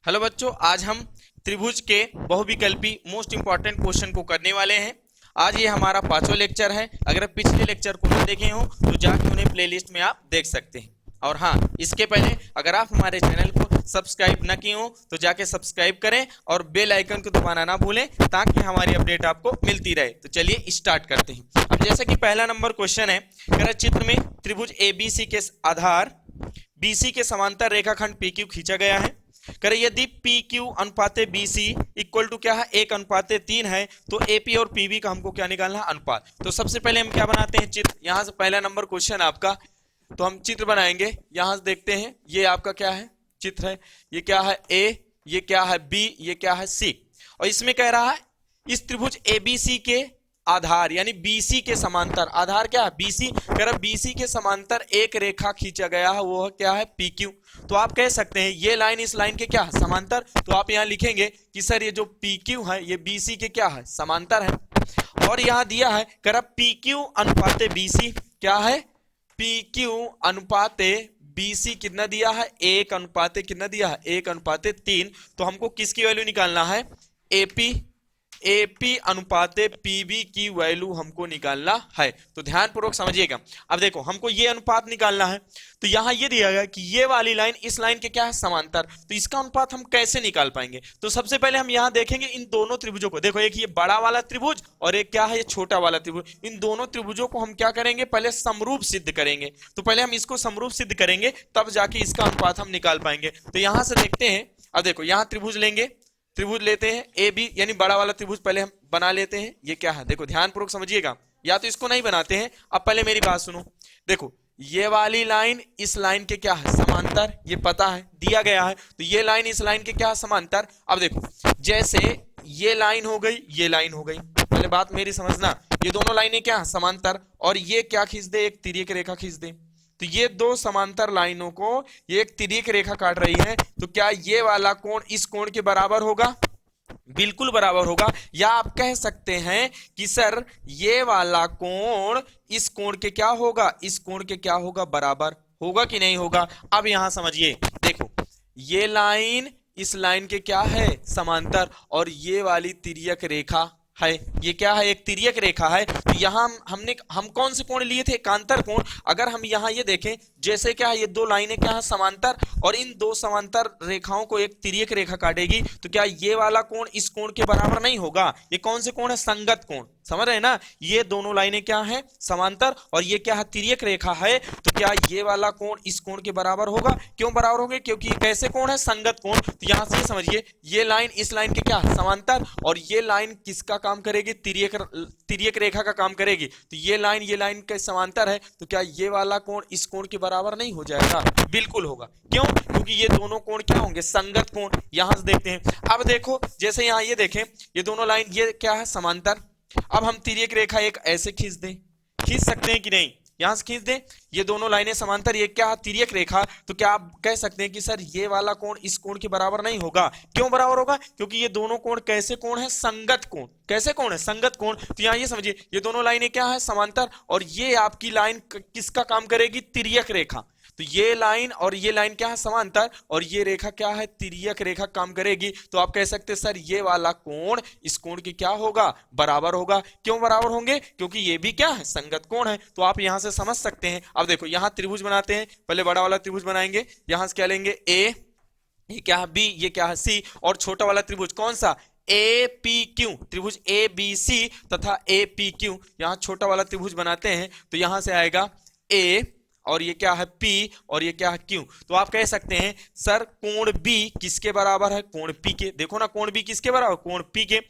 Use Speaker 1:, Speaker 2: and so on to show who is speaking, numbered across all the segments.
Speaker 1: Hello बच्चों, आज हम त्रिभुज के बहुविकल्पी मोस्ट इंपॉर्टेंट क्वेश्चन को करने वाले हैं। आज ये हमारा 5वां लेक्चर है। अगर आप पिछले लेक्चर को नहीं देखे हो तो जाके उन्हें प्लेलिस्ट में आप देख सकते हैं। और हाँ, इसके पहले अगर आप हमारे चैनल को सब्सक्राइब न किए हो तो जाके सब्सक्राइब करें और बेल आइकन को दबाना ना भूलें ताकि हमारी अपडेट आपको मिलती रहे। तो चलिए स्टार्ट करते हैं। अब जैसे कि पहला नंबर क्वेश्चन है, अगर चित्र में त्रिभुज एबीसी के आधार बीसी के समांतर रेखाखंड पीक्यू खींचा गया है। करे यदि पी क्यू अनुपाते बी सी इक्वल टू क्या है 1:3 है, तो एपी और पीबी का हमको क्या निकालना है, अनुपात। तो सबसे पहले हम क्या बनाते हैं, चित्र। यहां से पहला नंबर क्वेश्चन आपका, तो हम चित्र बनाएंगे। यहां से देखते हैं, ये आपका क्या है, चित्र है। ये क्या है ए, ये क्या है बी, ये क्या है सी। और इसमें कह रहा है इस त्रिभुज एबीसी के आधार यानी बीसी के समांतर, आधार क्या है बीसी, कर बीसी के समांतर एक रेखा खींचा गया है, वो क्या है पी क्यू। तो आप कह सकते हैं ये लाइन इस लाइन के क्या है, समांतर। तो आप यहां लिखेंगे कि सर ये जो पी क्यू है ये बीसी के क्या है, समांतर है। और यहां दिया है कर पी क्यू अनुपाते बीसी क्या है, पी क्यू अनुपाते बीसी कितना दिया है, 1:, कितना दिया है 1:3। तो हमको किसकी वैल्यू निकालना है, एपी अनुपाते पीबी की वैल्यू हमको निकालना है। तो ध्यान पूर्वक समझिएगा। अब देखो हमको ये अनुपात निकालना है, तो यहां ये दिया गया कि ये वाली लाइन इस लाइन के क्या है, समांतर। तो इसका अनुपात हम कैसे निकाल पाएंगे। तो सबसे पहले हम यहां देखेंगे इन दोनों त्रिभुजों को। देखो एक ये बड़ा वाला त्रिभुज और एक क्या है ये छोटा वाला त्रिभुज। इन दोनों त्रिभुजों को हम क्या करेंगे, पहले समरूप सिद्ध करेंगे। तो पहले हम इसको समरूप सिद्ध करेंगे, तब जाके इसका अनुपात हम निकाल पाएंगे। तो यहां से देखते हैं, अब देखो यहां त्रिभुज लेंगे, त्रिभुज लेते हैं ए बी यानी बड़ा वाला त्रिभुज पहले हम बना लेते हैं। ये क्या है, देखो ध्यान पूर्वक समझिएगा, या तो इसको नहीं बनाते हैं। अब पहले मेरी बात सुनो, देखो ये वाली लाइन इस लाइन के क्या है, समांतर। ये पता है, दिया गया है। तो ये लाइन इस लाइन के क्या है, समांतर। अब देखो जैसे ये लाइन हो गई, ये लाइन हो गई, पहले बात मेरी समझना, ये दोनों लाइनें क्या है, समांतर। और ये क्या खींच दे, एक तिर्यक रेखा खींच दे। तो ये दो समांतर लाइनों को ये एक तिर्यक रेखा काट रही है। तो क्या ये वाला कोण इस कोण के बराबर होगा, बिल्कुल बराबर होगा। या आप कह सकते हैं कि सर ये वाला कोण इस कोण के क्या होगा, इस कोण के क्या होगा, बराबर होगा कि नहीं होगा। अब यहां समझिए, देखो ये लाइन इस लाइन के क्या है, समांतर। और ये वाली तिर्यक रेखा है, ये क्या है, एक तिर्यक रेखा है। तो यहां हम कौन से कोण लिए थे, एकांतर कोण। अगर हम यहां ये देखें, जैसे क्या है ये दो लाइनें क्या है, समांतर, और इन दो समांतर रेखाओं को एक तिर्यक रेखा काटेगी। तो क्या ये वाला कोण इस कोण के बराबर नहीं होगा। ये कौन से कोण है, संगत कोण। समझ रहे हैं ना, ये दोनों लाइनें क्या है, समांतर, और ये क्या है, तिर्यक रेखा है। तो क्या ये वाला कोण इस कोण के बराबर होगा। क्यों बराबर होगा, क्योंकि कैसे कोण है, संगत कोण। तो यहां से समझिए ये लाइन इस लाइन के क्या, समांतर, और ये लाइन किसका काम करेगी, तिर्यक रेखा का काम करेगी। तो ये लाइन के समांतर है। तो क्या ये वाला कोण इस कोण के बराबर नहीं हो जाएगा, बिल्कुल होगा। क्यों, क्योंकि ये दोनों कोण क्या होंगे, संगत कोण। यहां से देखते हैं, अब देखो जैसे यहां ये देखें, ये दोनों लाइन ये क्या है, समांतर। अब हम तिर्यक रेखा एक ऐसे खींच दें, खींच सकते हैं कि नहीं, यहां से खींच दें। ये दोनों लाइनें समांतर, ये क्या है, तिर्यक रेखा। तो क्या आप कह सकते हैं कि सर ये वाला कोण इस कोण के बराबर नहीं होगा। क्यों बराबर होगा, क्योंकि ये दोनों कोण कैसे कोण है, संगत कोण। कैसे कोण है, संगत कोण। तो यहां ये समझिए ये दोनों लाइनें क्या है, समांतर, और ये आपकी लाइन किसका काम करेगी, तिर्यक रेखा। तो ये लाइन और ये लाइन क्या है, समांतर, और ये रेखा क्या है, तिर्यक रेखा काम करेगी। तो आप कह सकते हैं सर ये वाला कोण इस कोण के क्या होगा, बराबर होगा। क्यों बराबर होंगे, क्योंकि ये भी क्या है, संगत कोण है। तो आप यहां से समझ सकते हैं। अब देखो यहां त्रिभुज बनाते हैं, पहले बड़ा वाला त्रिभुज बनाएंगे। यहां से क्या लेंगे, ए, ये क्या है बी, ये क्या है सी, और छोटा वाला त्रिभुज कौन सा, ए पी क्यू, त्रिभुज ए बी सी तथा ए पी क्यू। यहां छोटा वाला त्रिभुज बनाते हैं, तो यहां से आएगा ए, और ये क्या है P, और ये क्या है Q। तो आप कह सकते हैं सर कोण B किसके बराबर है, कोण P के। देखो ना कोण B किसके बराबर, कोण P के।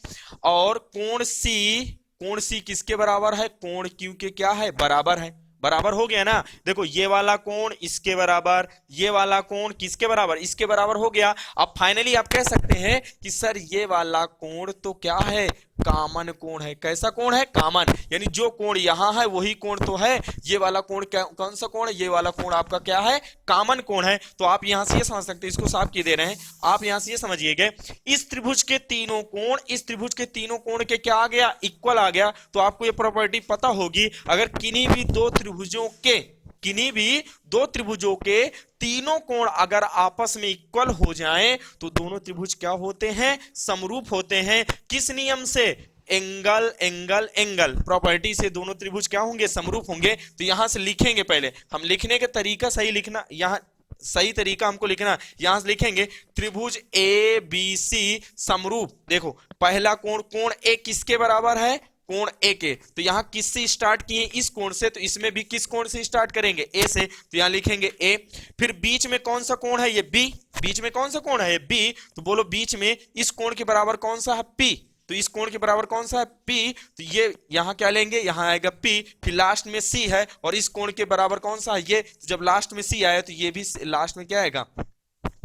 Speaker 1: और कोण C किसके बराबर है, कोण Q के क्या है, बराबर है। बराबर हो गया ना। देखो ये वाला कोण इसके बराबर, ये वाला कोण किसके बराबर, इसके बराबर हो गया। अब फाइनली आप कह सकते हैं कि सर ये वाला कोण तो क्या है, कामन कोण है। कैसा कोण है, कामन, यानी जो कोण यहां है वही कोण तो है। ये वाला कोण कौन सा कोण है, ये वाला कोण आपका क्या है, कामन कोण है। तो आप यहां से ये समझ सकते हैं, इसको साफ किए दे रहे हैं। आप यहां से ये समझिएगा, इस त्रिभुज के तीनों कोण इस त्रिभुज के तीनों कोण के क्या आ गया, इक्वल आ गया। तो आपको ये प्रॉपर्टी पता होगी, अगर किन्हीं भी दो त्रिभुजों के किन्हीं भी दो त्रिभुजों के तीनों कोण अगर आपस में इक्वल हो जाएं तो दोनों त्रिभुज क्या होते हैं, समरूप होते हैं। किस नियम से, एंगल एंगल एंगल प्रॉपर्टी से दोनों त्रिभुज क्या होंगे, समरूप होंगे। तो यहां से लिखेंगे, पहले हम लिखने का तरीका सही लिखना, यहां सही तरीका हमको लिखना, यहां से लिखेंगे त्रिभुज ए बी सी समरूप। देखो पहला कोण, कोण ए किसके बराबर है, कोण ए के, तो यहां किससे स्टार्ट किए, इस कोण से, तो इसमें भी किस कोण से स्टार्ट करेंगे, ए से, तो यहां लिखेंगे ए। फिर बीच में कौन सा कोण है, ये बी, बीच में कौन सा कोण है, बी, तो बोलो बीच में इस कोण के बराबर कौन सा है, पी, तो इस कोण के बराबर कौन सा है, पी, तो ये यहां क्या लेंगे, यहां आएगा पी, फिर लास्ट में सी है, और इस कोण के बराबर कौन सा है, ये, जब लास्ट में सी आया तो ये भी लास्ट में क्या आएगा,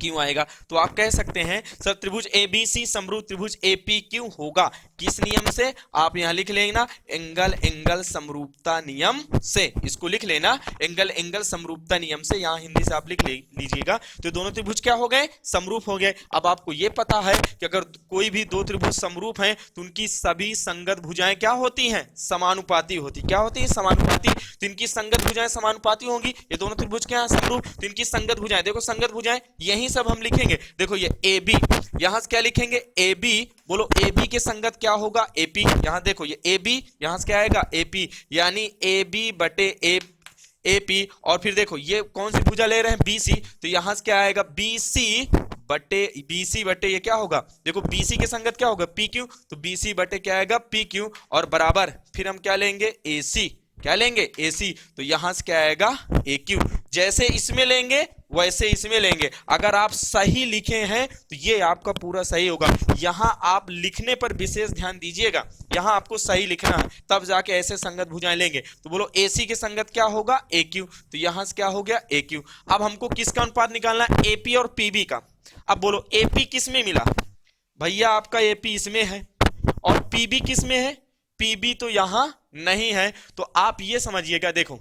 Speaker 1: क्यों आएगा। तो आप कह सकते हैं सर त्रिभुज ए बी सी समरूप त्रिभुज ए पी क्यों होगा, किस नियम से, आप यहां लिख लेना एंगल एंगल समरूपता नियम से, इसको लिख लेना एंगल एंगल समरूपता नियम से, यहां हिंदी से आप लिख लीजिएगा। तो दोनों त्रिभुज क्या हो गए, समरूप हो गए। अब आपको यह पता है कि अगर कोई भी दो त्रिभुज समरूप हैं तो उनकी सभी संगत भुजाएं क्या होती हैं, समानुपाती होती, क्या होती है, समानुपाती। तो इनकी संगत भुजाएं समानुपाती होंगी, ये दोनों त्रिभुज क्या है, समरूप, तो इनकी संगत भुजाएं, देखो संगत भुजाएं यही सब हम लिखेंगे। देखो ये ए बी, यहां से क्या लिखेंगे, ए बी, बोलो ए बी के संगत क्या होगा, ए पी, यहां देखो ये ए बी, यहां से क्या आएगा, ए पी, यानी ए बी बटे ए पी, और फिर देखो ये कौन सी भुजा ले रहे हैं, बी सी, तो यहां से क्या आएगा, बी सी बटे ये क्या होगा, देखो बीसी के संगत क्या होगा, पी क्यू, तो बीसी बटे क्या आएगा, पी क्यू, और बराबर फिर हम क्या लेंगे, ए सी, क्या लेंगे, AC, तो यहां से क्या आएगा, AQ। जैसे इसमें लेंगे वैसे इसमें लेंगे, अगर आप सही लिखे हैं तो ये आपका पूरा सही होगा। यहां आप लिखने पर विशेष ध्यान दीजिएगा, यहां आपको सही लिखना है, तब जाके ऐसे संगत भुजाएं लेंगे। तो बोलो AC के संगत क्या होगा, AQ, तो यहां से क्या हो गया, AQ। अब हमको किसका अनुपात निकालना है, AP और PB का। अब बोलो AP किस में मिला, भैया आपका AP इसमें है, और PB किस में है, PB तो यहां नहीं है। तो आप ये समझिएगा, देखो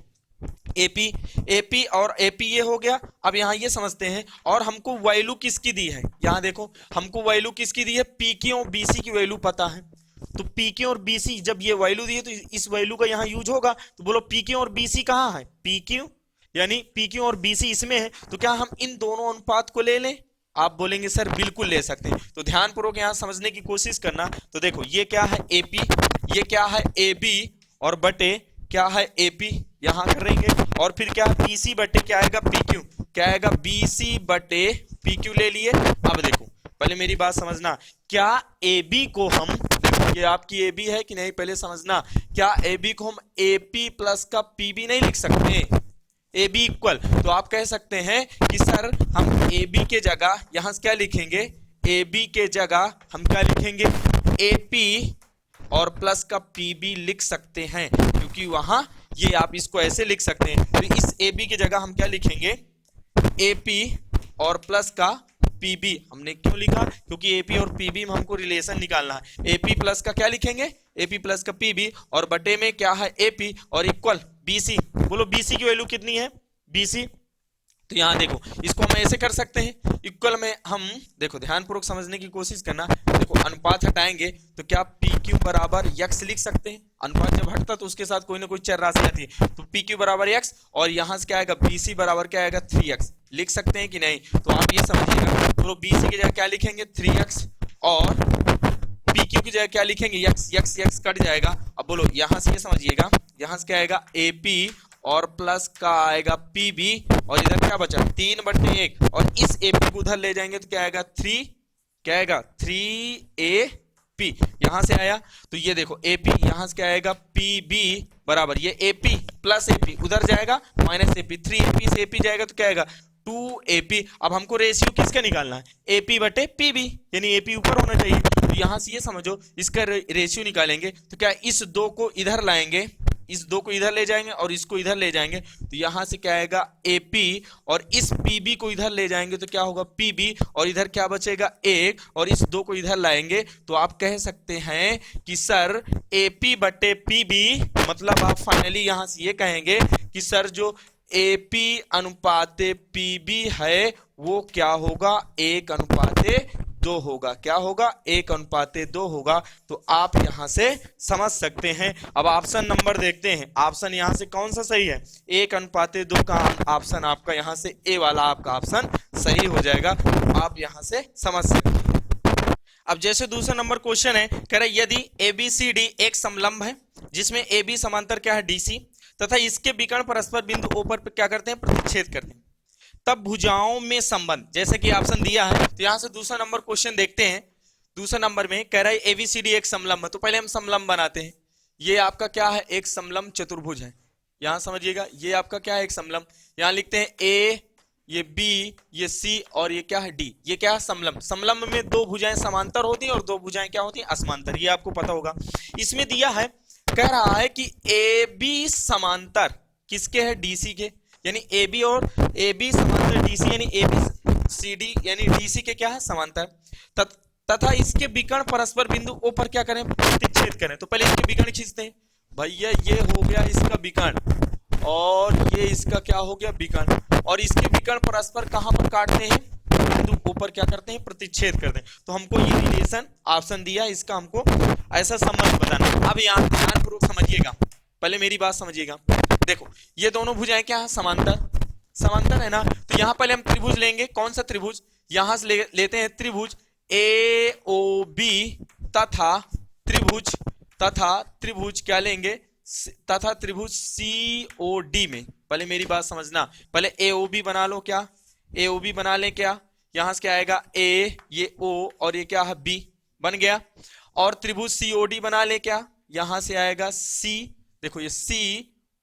Speaker 1: AP और AP ये हो गया। अब यहां ये समझते हैं, और हमको वैल्यू किसकी दी है, यहां देखो हमको वैल्यू किसकी दी है, PQ और BC की वैल्यू पता है। तो PQ और BC जब ये वैल्यू दी है तो इस वैल्यू का यहां यूज होगा। तो बोलो PQ और BC कहां है, PQ यानी PQ और BC इसमें है, तो क्या हम इन दोनों अनुपात को ले लें, आप बोलेंगे सर बिल्कुल ले सकते हैं। तो ध्यानपूर्वक यहां समझने की कोशिश करना। तो देखो ये क्या है AP, ये क्या है AB, और बटे क्या है AP, यहां करेंगे, और फिर क्या BC बटे क्या आएगा, PQ, क्या आएगा, BC बटे PQ ले लिए। अब देखो पहले मेरी बात समझना, क्या AB को हम, देखो ये आपकी AB है कि नहीं, पहले समझना, क्या AB को हम AP प्लस का PB नहीं लिख सकते, AB इक्वल, तो आप कह सकते हैं कि सर हम AB के जगह यहां से क्या लिखेंगे, AB के जगह हम क्या लिखेंगे, AP और प्लस का PB लिख सकते हैं, क्योंकि वहां ये आप इसको ऐसे लिख सकते हैं। तो इस AB की जगह हम क्या लिखेंगे, AP और प्लस का PB। हमने क्यों लिखा, क्योंकि AP और PB में हमको रिलेशन निकालना है। AP प्लस का क्या लिखेंगे, AP प्लस का PB, और बटे में क्या है AP, और इक्वल BC। बोलो BC की वैल्यू कितनी है, BC, तो यहां देखो इसको हम ऐसे कर सकते हैं, इक्वल में हम देखो ध्यानपूर्वक समझने की कोशिश करना। देखो अनुपात हटाएंगे तो क्या PQ बराबर x लिख सकते हैं, अनुपात जब हटता तो उसके साथ कोई ना कोई चर राशि आती है, तो PQ बराबर x, और यहां से क्या आएगा, BC बराबर क्या आएगा, 3x लिख सकते हैं कि नहीं। तो आप ये समझिएगा, तो BC की जगह क्या लिखेंगे, 3x, और PQ की जगह क्या लिखेंगे, x कट जाएगा। अब बोलो यहां से ये समझिएगा, यहां से क्या आएगा, AP और प्लस का आएगा PB, और इधर क्या बचा, 3/1, और इस AP को उधर ले जाएंगे तो क्या आएगा, 3, क्या आएगा, 3AP, यहां से आया। तो ये देखो AP, यहां से क्या आएगा, PB बराबर ये AP प्लस AP, उधर जाएगा माइनस AP, 3AP से AP जाएगा तो क्या आएगा, 2AP। अब हमको रेशियो किसका निकालना है, AP बटे PB, यानी AP ऊपर होना चाहिए। तो यहां से ये समझो, इसका रेशियो निकालेंगे तो क्या, इस दो को इधर लाएंगे, इस दो को इधर ले जाएंगे और इसको इधर ले जाएंगे, तो यहां से क्या आएगा, AP, और इस PB को इधर ले जाएंगे तो क्या होगा, PB, और इधर क्या बचेगा, 1, और इस दो को इधर लाएंगे तो आप कह सकते हैं कि सर AP बटे PB, मतलब आप फाइनली यहां से ये कहेंगे कि सर जो AP अनुपाते PB है वो क्या होगा, 1 अनुपाते 2 होगा। क्या होगा? 1:2 होगा। तो आप यहां से समझ सकते हैं। अब ऑप्शन नंबर देखते हैं, ऑप्शन यहां से कौन सा सही है? 1:2 का ऑप्शन आपका यहां से ए वाला आपका ऑप्शन सही हो जाएगा। आप यहां से समझ सकते हैं। अब जैसे दूसरा नंबर क्वेश्चन है, कह रहा है यदि ABCD एक समलंब है जिसमें AB समांतर क्या है? DC, तथा इसके विकर्ण परस्पर बिंदु O पर क्या करते हैं? प्रतिच्छेद करते हैं, तब भुजाओं में संबंध, जैसे कि ऑप्शन दिया है। तो यहां से दूसरा नंबर क्वेश्चन देखते हैं। दूसरा नंबर में कह रहा है ABCD एक समलंब है, तो पहले हम समलंब बनाते हैं। ये आपका क्या है? एक समलंब चतुर्भुज है। यहां समझिएगा, ये आपका क्या है? एक समलंब। यहां लिखते हैं A, ये B, ये C और ये क्या है? D। ये क्या है? समलंब। समलंब में 2 भुजाएं समांतर होती हैं और 2 भुजाएं क्या होती हैं? असमांतर। ये आपको पता होगा। इसमें दिया है, कह रहा है कि AB समांतर किसके है? DC के, यानी AB और AB समांतर DC, यानी ABCD यानी DC के क्या है? समांतर। तथा इसके विकर्ण परस्पर बिंदु O पर क्या करें? प्रतिच्छेद करें। तो पहले इसके विकर्ण खींचते हैं भैया। ये हो गया इसका विकर्ण और ये इसका क्या हो गया? विकर्ण। और इसके विकर्ण परस्पर कहां पर काटते हैं? बिंदु O पर क्या करते हैं? प्रतिच्छेद करते हैं। तो हमको ये रिलेशन ऑप्शन दिया, इसका हमको ऐसा संबंध बताना। अब यहां ध्यानपूर्वक समझिएगा, पहले मेरी बात समझिएगा। देखो ये दोनों भुजाएं क्या है? समांतर। समांतर है ना? तो यहां पहले हम त्रिभुज लेंगे। कौन सा त्रिभुज? यहां से लेते हैं त्रिभुज AOB तथा त्रिभुज क्या लेंगे? तथा त्रिभुज COD में। पहले मेरी बात समझना, पहले AOB बना लो। क्या AOB बना ले? क्या यहां से क्या आएगा? A, ये O और ये क्या है? B बन गया। और त्रिभुज COD बना ले। क्या यहां से आएगा? C, देखो ये C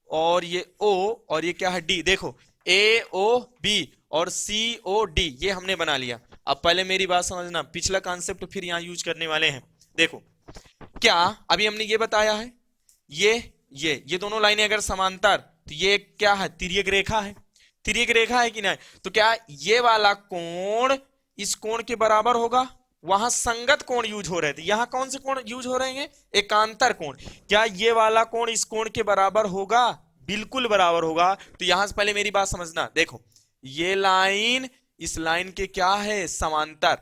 Speaker 1: और ये O और ये क्या है? D। देखो AOB और COD ये हमने बना लिया। अब पहले मेरी बात समझना, पिछला कॉन्सेप्ट फिर यहां यूज करने वाले हैं। देखो क्या अभी हमने ये बताया है, ये दोनों लाइनें अगर समांतर, तो ये क्या है? तिर्यक रेखा है। तिर्यक रेखा है कि नहीं? तो क्या ये वाला कोण इस कोण के बराबर होगा? वहां संगत कोण यूज हो रहे थे, यहां कौन से कोण यूज हो रहे हैं? एकांतर कोण। क्या ये वाला कोण इस कोण के बराबर होगा? बिल्कुल बराबर होगा। तो यहां से पहले मेरी बात समझना। देखो ये लाइन इस लाइन के क्या है? समांतर।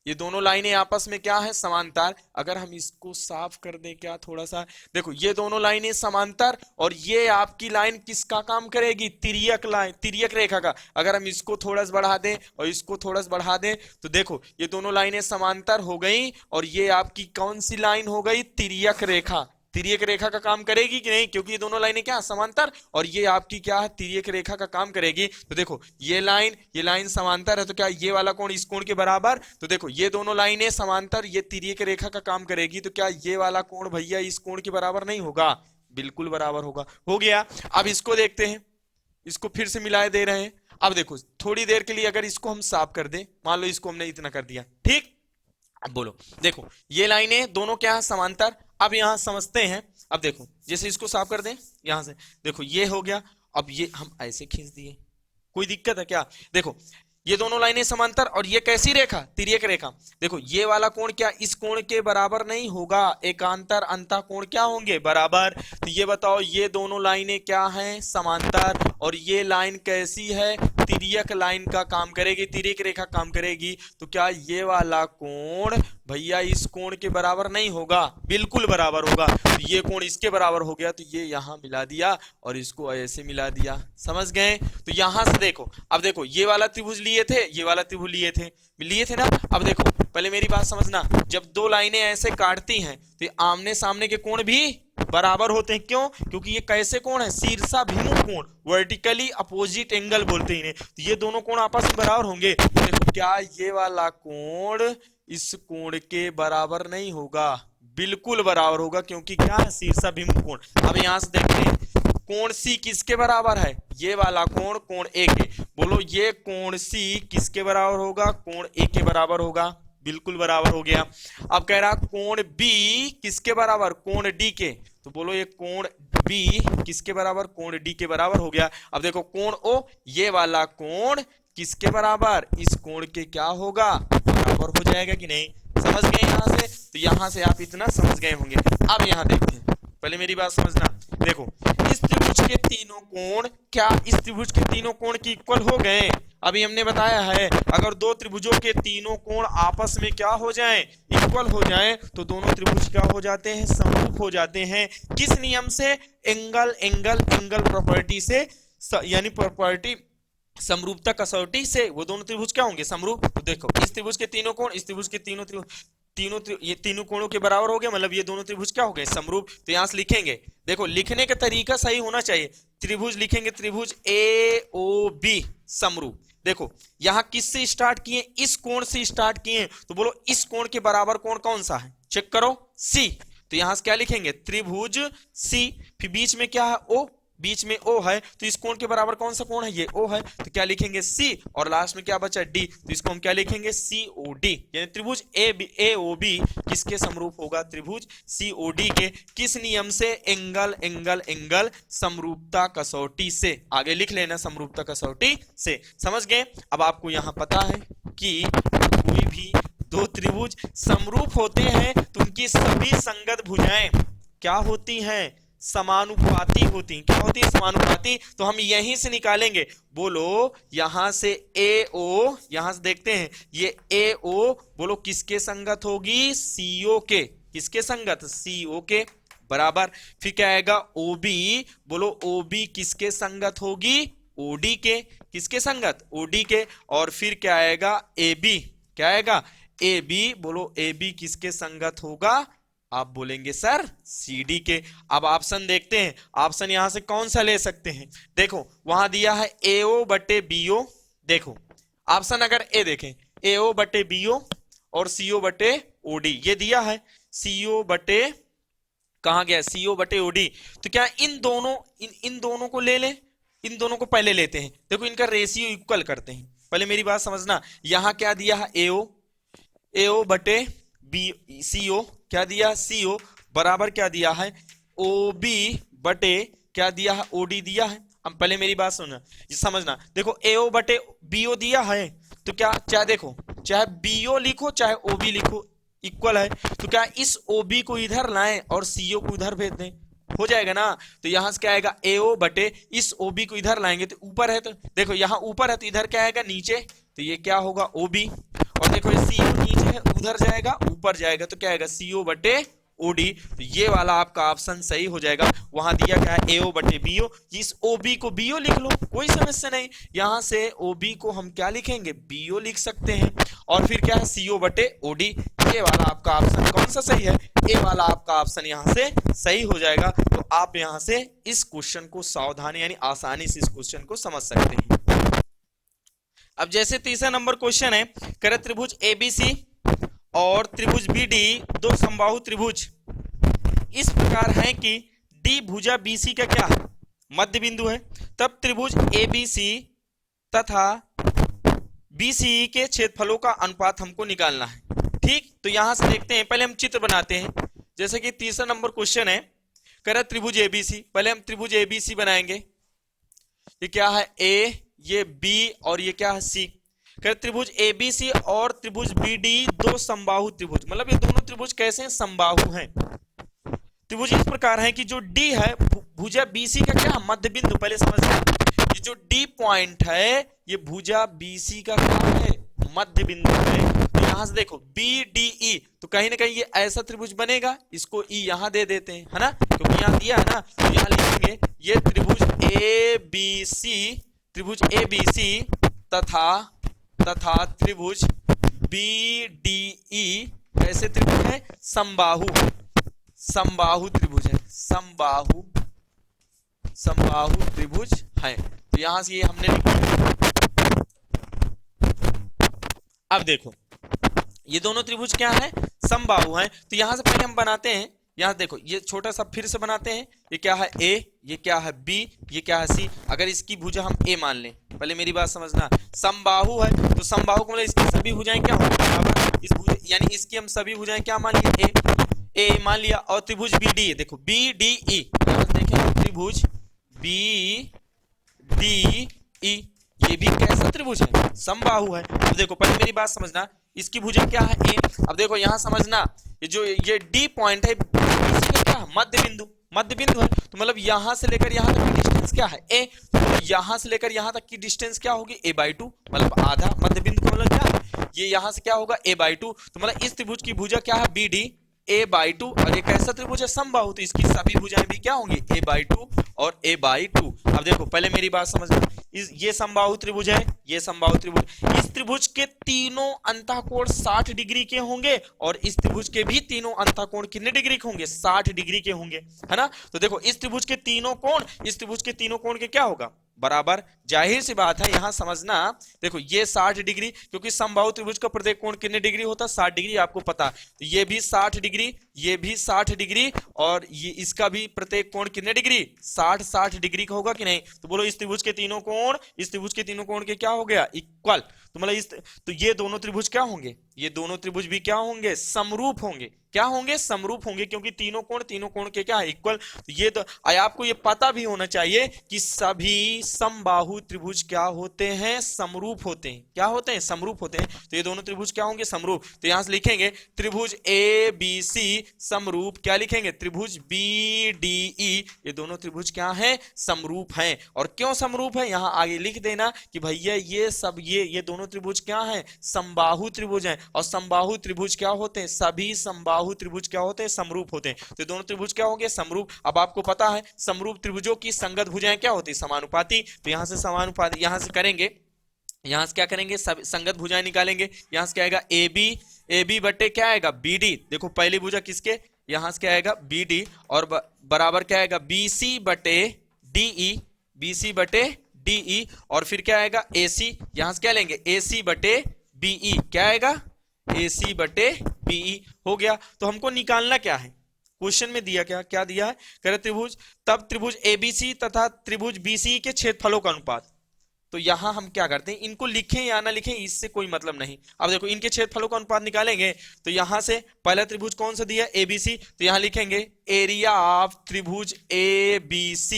Speaker 1: ये दोनों लाइनें आपस में क्या है? समांतर। अगर हम इसको साफ कर दें क्या थोड़ा सा, देखो ये दोनों लाइनें समांतर और ये आपकी लाइन किसका काम करेगी? तिर्यक लाइन, तिर्यक रेखा का। अगर हम इसको थोड़ा सा बढ़ा दें और इसको थोड़ा सा बढ़ा दें, तो देखो ये दोनों लाइनें समांतर हो गई और ये आपकी कौन सी लाइन हो गई? तिर्यक रेखा। तिर्यक रेखा का काम करेगी कि नहीं? क्योंकि ये दोनों लाइनें क्या? समांतर और ये आपकी क्या है? तिर्यक रेखा का काम करेगी। तो देखो ये लाइन समांतर है, तो क्या ये वाला कोण इस कोण के बराबर? तो देखो ये दोनों लाइनें समांतर, ये तिर्यक रेखा का काम करेगी, तो क्या ये वाला कोण भैया इस कोण के बराबर नहीं होगा? बिल्कुल बराबर होगा। हो गया। अब इसको देखते हैं, इसको फिर से मिलाए दे रहे हैं। अब देखो थोड़ी देर के लिए अगर इसको हम साफ कर दें, मान लो इसको हमने इतना कर दिया, ठीक। अब बोलो, देखो ये लाइनें दोनों क्या है? समांतर। अब यहां समझते हैं। अब देखो जैसे इसको साफ कर दें यहां से, देखो ये हो गया। अब ये हम ऐसे खींच दिए, कोई दिक्कत है क्या? देखो ये दोनों लाइनें समांतर और ये कैसी रेखा? तिर्यक रेखा। देखो ये वाला कोण क्या इस कोण के बराबर नहीं होगा? एकांतर अंतः कोण क्या होंगे? बराबर। तो ये बताओ ये दोनों लाइनें क्या हैं? समांतर। और ये लाइन कैसी है? तिर्यक लाइन का काम करेगी, तिर्यक रेखा काम करेगी। तो क्या ये वाला कोण भैया इस कोण के बराबर नहीं होगा? बिल्कुल बराबर होगा। तो ये कोण इसके बराबर हो गया, तो ये यहां मिला दिया और इसको ऐसे मिला दिया। समझ गए? तो यहां से देखो, अब देखो ये वाला त्रिभुज लिए थे, ये वाला त्रिभुज लिए थे ना। अब देखो पहले मेरी बात समझना, जब दो लाइनें ऐसे काटती हैं तो आमने सामने के कोण भी बराबर होते हैं। क्यों? क्योंकि ये कैसे कोण है? शीर्षाभिमुख कोण, वर्टिकली अपोजिट एंगल बोलते हैं इन्हें। तो ये दोनों कोण आपस में बराबर होंगे। तो देखो क्या ये वाला कोण इस कोण के बराबर नहीं होगा? बिल्कुल बराबर होगा, क्योंकि क्या है? शीर्षाभिमुख कोण। अब यहां से देखते हैं कोण सी किसके बराबर है? ये वाला कोण, कोण ए के। बोलो ये कोण सी किसके बराबर होगा? कोण ए के बराबर होगा। बिल्कुल बराबर हो गया। अब कह रहा कोण बी किसके बराबर? कोण डी के। तो बोलो ये कोण बी किसके बराबर? कोण डी के बराबर हो गया। अब देखो कोण ओ, ये वाला कोण किसके बराबर? इस कोण के क्या होगा? बराबर हो जाएगा कि नहीं? समझ गए यहां से? तो यहां से आप इतना समझ गए होंगे। अब यहां देखते हैं, पहले मेरी बात समझना। देखो इस त्रिभुज के तीनों कोण, क्या इस त्रिभुज के तीनों कोण की इक्वल हो गए? अभी हमने बताया है अगर दो त्रिभुजों के तीनों कोण आपस में क्या हो जाएं, इक्वल हो जाएं, तो दोनों त्रिभुज क्या हो जाते हैं, समरूप हो जाते हैं। किस नियम से, एंगल एंगल एंगल प्रॉपर्टी से, यानी प्रॉपर्टी समरूपता कसौटी से वो दोनों त्रिभुज क्या होंगे, समरूप। तो देखो इस त्रिभुज के तीनों कोण इस त्रिभुज के ये तीनों कोणों के बराबर हो गए, मतलब ये दोनों त्रिभुज क्या हो गए, समरूप। तो यहां से लिखेंगे, देखो लिखने का तरीका सही होना चाहिए। त्रिभुज लिखेंगे त्रिभुज ए ओ बी समरूप। देखो यहां किससे स्टार्ट किए, इस कोण से स्टार्ट किए, तो बोलो इस कोण के बराबर कोण कौन सा है, चेक करो, सी। तो यहां से क्या लिखेंगे, त्रिभुज सी, फिर बीच में क्या है, ओ, बीच में ओ है, तो इस कोण के बराबर कौन सा कोण है, ये ओ है, तो क्या लिखेंगे सी, और लास्ट में क्या बचा डी, तो इसको हम क्या लिखेंगे सी ओ डी। यानी त्रिभुज ए ओ बी किसके समरूप होगा, त्रिभुज सी ओ डी के। किस नियम से, एंगल एंगल एंगल समरूपता कसौटी से। आगे लिख लेना समरूपता कसौटी से, समझ गए। अब आपको यहां पता है कि कोई भी दो त्रिभुज समरूप होते हैं तो उनकी सभी संगत भुजाएं क्या होती हैं, समानुपाती होती हैं। क्या होती है, समानुपाती। तो हम यहीं से निकालेंगे, बोलो यहां से ए ओ, यहां से देखते हैं ये ए ओ, बोलो किसके संगत होगी, सीओ के। किसके संगत, सीओ के बराबर। फिर क्या आएगा ओ बी, बोलो ओ बी किसके संगत होगी, ओडी के। किसके संगत, ओडी के। और फिर क्या आएगा ए बी, क्या आएगा ए बी, बोलो ए बी किसके संगत होगा, आप बोलेंगे सर CD के। अब ऑप्शन देखते हैं, ऑप्शन यहां से कौन सा ले सकते हैं। देखो वहां दिया है AO बटे BO। देखो ऑप्शन अगर ए देखें, AO बटे BO और CO बटे OD, ये दिया है CO बटे, कहां गया, CO बटे OD। तो क्या इन दोनों को ले लें, इन दोनों को पहले लेते हैं। देखो इनका रेशियो इक्वल करते हैं, पहले मेरी बात समझना। यहां क्या दिया है AO बटे CO, क्या दिया CO बराबर क्या दिया है OB बटे क्या दिया है OD दिया है। अब पहले मेरी बात सुनना, समझना। देखो AO बटे BO दिया है, तो क्या चाहे देखो चाहे BO लिखो चाहे OB लिखो इक्वल है, तो क्या इस OB को इधर लाएं और CO को इधर भेज दें, हो जाएगा ना। तो यहां से क्या आएगा AO बटे इस OB को इधर लाएंगे तो ऊपर है, तो देखो यहां ऊपर है तो इधर क्या आएगा नीचे, तो ये क्या होगा OB। और देखो ये CO नीचे है उधर जाएगा ऊपर जाएगा, तो क्या आएगा CO बटे OD। तो ये वाला आपका ऑप्शन सही हो जाएगा। वहां दिया क्या है AO बटे BO, इस OB को BO लिख लो, कोई समस्या नहीं। यहां से OB को हम क्या लिखेंगे, BO लिख सकते हैं। और फिर क्या है CO बटे OD। ये वाला आपका ऑप्शन कौन सा सही है, ए वाला आपका ऑप्शन यहां से सही हो जाएगा। तो आप यहां से इस क्वेश्चन को सावधानी यानी आसानी से इस क्वेश्चन को समझ सकते हैं। अब जैसे तीसरा नंबर क्वेश्चन है, करे त्रिभुज ABC और त्रिभुज BD दो समबाहु त्रिभुज इस प्रकार हैं कि D भुजा BC का क्या है, मध्य बिंदु है। तब त्रिभुज ABC तथा BCE के क्षेत्रफलों का अनुपात हमको निकालना है। ठीक, तो यहां से देखते हैं, पहले हम चित्र बनाते हैं। जैसे कि तीसरा नंबर क्वेश्चन है, करे त्रिभुज ABC, पहले हम त्रिभुज ABC बनाएंगे। ये क्या है A, ये B और ये क्या है C। कर त्रिभुज ABC और त्रिभुज BD दो समबाहु त्रिभुज, मतलब ये दोनों त्रिभुज कैसे हैं, समबाहु हैं। त्रिभुज इस प्रकार है कि जो D है भुजा BC का क्या मध्य बिंदु, पहले समझिए ये जो D पॉइंट है ये भुजा BC का क्या है, मध्य बिंदु है। तो यहां से देखो BDE, तो कहीं ना कहीं ये ऐसा त्रिभुज बनेगा, इसको E यहां दे देते हैं, है ना, क्योंकि यहां दिया है ना। तो यहां लिखेंगे ये त्रिभुज त्रिभुज ABC तथा त्रिभुज BDE कैसे त्रिभुज है, समबाहु त्रिभुज है, समबाहु त्रिभुज है। तो यहां से ये हमने लिखा। अब देखो ये दोनों त्रिभुज क्या है, समबाहु हैं। तो यहां से पहले हम बनाते हैं, यहां देखो ये छोटा सा फिर से बनाते हैं। ये क्या है A, ये क्या है B, ये क्या है C। अगर इसकी भुजा हम A मान लें, पहले मेरी बात समझना, समबाहु है तो समबाहु को मतलब इसकी सभी भुजाएं क्या होंगी बराबर, इस भुजा यानी इसकी हम सभी भुजाएं क्या मान लिए, A मान लिया। और त्रिभुज BD, देखो BDE, देखें त्रिभुज BDE ये भी कैसा त्रिभुज है, समबाहु है। अब देखो पहले मेरी बात समझना, इसकी भुजा क्या है A। अब देखो यहां समझना, ये D पॉइंट है BC का क्या मध्य बिंदु, मध्य बिंदु है, तो मतलब यहां से लेकर यहां तक की डिस्टेंस क्या है ए, तो यहां से लेकर यहां तक की डिस्टेंस क्या होगी a/2, मतलब आधा। मध्य बिंदु का मतलब क्या है, ये यहां से क्या होगा a/2, तो मतलब इस त्रिभुज की भुजा क्या है BD a/2, और ये कैसा त्रिभुज है समबाहु, तो इसकी सभी भुजाएं भी क्या होंगी a/2 और a/2। अब देखो पहले मेरी बात समझना, ये समबाहु त्रिभुज है, ये समबाहु त्रिभुज, इस त्रिभुज के तीनों अंतःकोण 60 डिग्री के होंगे, और इस त्रिभुज के भी तीनों अंतःकोण कितने डिग्री के होंगे, 60 डिग्री के होंगे, है ना। तो देखो इस त्रिभुज के तीनों कोण, इस त्रिभुज के तीनों कोण के क्या होगा, बराबर। जाहिर सी बात है यहां समझना, देखो ये 60 डिग्री, क्योंकि समबाहु त्रिभुज का प्रत्येक कोण कितने डिग्री होता है, 60 डिग्री, आपको पता है। तो ये भी 60 डिग्री, ये भी 60 डिग्री, और ये इसका भी प्रत्येक कोण कितने डिग्री, 60 डिग्री का होगा कि नहीं। तो बोलो इस त्रिभुज के तीनों कोण, इस त्रिभुज के तीनों कोण के क्या हो गया, इक्वल। तो मतलब तो ये दोनों त्रिभुज क्या होंगे, ये दोनों त्रिभुज भी क्या होंगे, समरूप होंगे। क्या होंगे, समरूप होंगे, क्योंकि तीनों कोण के क्या है, इक्वल। तो ये तो आपको ये पता भी होना चाहिए कि सभी समबाहु त्रिभुज क्या होते हैं, समरूप होते हैं। क्या होते हैं, समरूप होते हैं। तो ये दोनों त्रिभुज क्या होंगे, समरूप। तो यहां से लिखेंगे त्रिभुज ABC समरूप, क्या लिखेंगे, त्रिभुज BDE, ये दोनों त्रिभुज क्या है, समरूप हैं। और क्यों समरूप है, यहां आगे लिख देना कि भैया ये सब ये दोनों त्रिभुज क्या है, समबाहु त्रिभुज हैं, और समबाहु त्रिभुज क्या होते हैं, सभी समबाहु त्रिभुज क्या होते हैं, समरूप होते हैं। तो दोनों त्रिभुज क्या होंगे, समरूप। अब आपको पता है समरूप त्रिभुजों की संगत भुजाएं क्या होती है, समानुपाती। तो यहां से समानुपाती, यहां से करेंगे, यहां से क्या करेंगे, सब संगत भुजाएं निकालेंगे। यहां से क्या आएगा, AB बटे क्या आएगा, BD। देखो पहली भुजा किसके, यहां से क्या आएगा BD, और बराबर क्या आएगा BC बटे DE, BC बटे DE, और फिर क्या आएगा AC, यहां से क्या लेंगे AC बटे BE, क्या आएगा AC बटे BE। हो गया। तो हमको निकालना क्या है, क्वेश्चन में दिया क्या दिया है, कह रहे त्रिभुज, तब त्रिभुज ABC तथा त्रिभुज BC के क्षेत्रफलों का अनुपात। तो यहां हम क्या करते हैं, इनको लिखें या ना लिखें इससे कोई मतलब नहीं। अब देखो इनके क्षेत्रफलों का अनुपात निकालेंगे, तो यहां से पहला त्रिभुज कौन सा दिया, ABC, तो यहां लिखेंगे एरिया ऑफ त्रिभुज ABC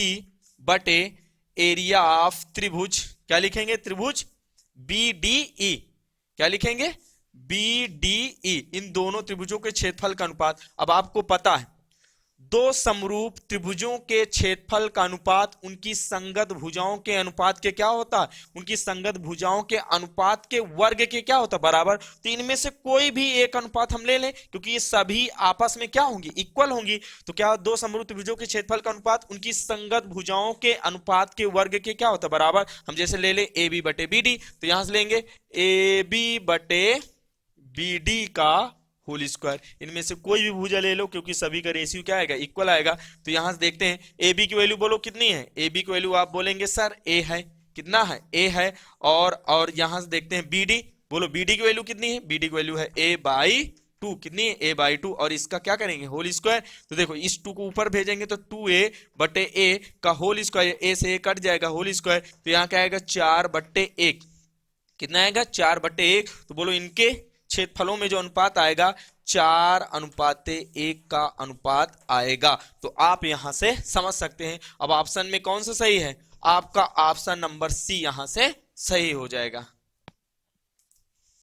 Speaker 1: बटे एरिया ऑफ त्रिभुज, क्या लिखेंगे, त्रिभुज BDE, क्या लिखेंगे BDE, इन दोनों त्रिभुजों के क्षेत्रफल का अनुपात। अब आपको पता है दो समरूप त्रिभुजों के क्षेत्रफल का अनुपात उनकी संगत भुजाओं के अनुपात के क्या होता है, उनकी संगत भुजाओं के अनुपात के वर्ग के क्या होता है, बराबर। तो इनमें से कोई भी एक अनुपात हम ले लें, क्योंकि ये सभी आपस में क्या होंगी, इक्वल होंगी। तो क्या दो समरूप त्रिभुजों के क्षेत्रफल का अनुपात उनकी संगत भुजाओं के अनुपात के वर्ग के क्या होता है, बराबर। हम जैसे ले ले AB बटे BD, तो यहां से लेंगे AB बटे BD का होल स्क्वायर। इनमें से कोई भी भुजा ले लो, क्योंकि सभी का रेशियो क्या आएगा, इक्वल आएगा। तो यहां से देखते हैं AB की वैल्यू बोलो कितनी है, AB की वैल्यू आप बोलेंगे सर A है, कितना है, A है। और यहां से देखते हैं BD, बोलो BD की वैल्यू कितनी है, BD की वैल्यू है A/2, कितनी है A/2, और इसका क्या करेंगे, होल स्क्वायर। तो देखो इस 2 को ऊपर भेजेंगे तो 2A बटे A का होल स्क्वायर, A से A कट जाएगा, होल स्क्वायर। तो यहाँ क्या आएगा 4/1, कितना आएगा 4/1। तो बोलो इनके क्षेत्रफलों में जो अनुपात आएगा 4:1 का अनुपात आएगा। तो आप यहां से समझ सकते हैं। अब ऑप्शन में कौन सा सही है, आपका ऑप्शन नंबर C यहां से सही हो जाएगा।